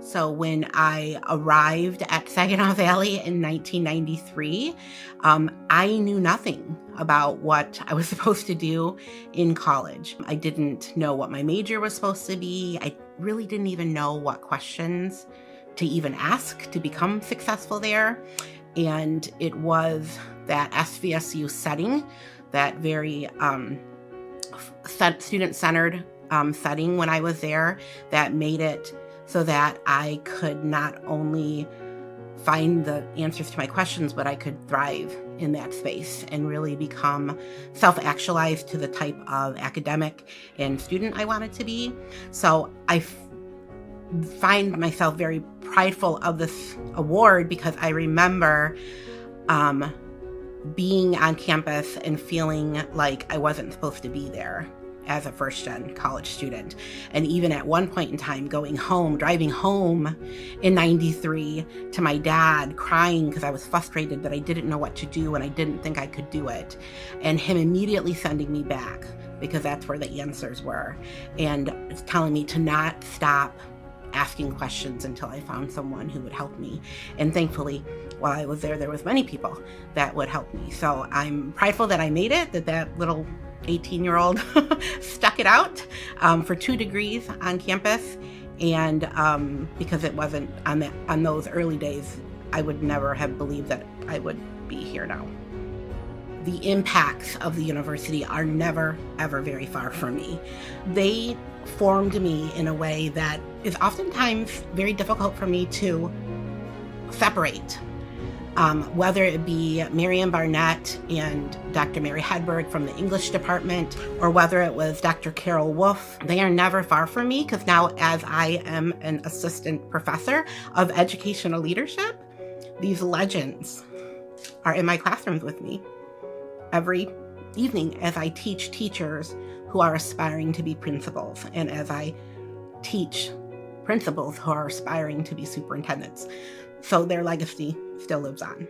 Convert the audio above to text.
So when I arrived at Saginaw Valley in 1993, I knew nothing about what I was supposed to do in college. I didn't know what my major was supposed to be. I really didn't even know what questions to even ask to become successful there. And it was that SVSU setting, that very student-centered setting when I was there, that made it so that I could not only find the answers to my questions, but I could thrive in that space and really become self-actualized to the type of academic and student I wanted to be. So I find myself very prideful of this award because I remember being on campus and feeling like I wasn't supposed to be there as a first-gen college student. And even at one point in time, driving home in 93 to my dad, crying because I was frustrated that I didn't know what to do and I didn't think I could do it. And him immediately sending me back because that's where the answers were. And telling me to not stop asking questions until I found someone who would help me. And thankfully, while I was there was many people that would help me. So I'm prideful that I made it, that little 18-year-old stuck it out for 2 degrees on campus. And because it wasn't on those early days, I would never have believed that I would be here now. The impacts of the university are never, ever very far from me. They formed me in a way that is oftentimes very difficult for me to separate. Whether it be Marian Barnett and Dr. Mary Hedberg from the English department, or whether it was Dr. Carol Wolf, they are never far from me because now as I am an assistant professor of educational leadership, these legends are in my classrooms with me every evening as I teach teachers who are aspiring to be principals and as I teach principals who are aspiring to be superintendents. So their legacy still lives on.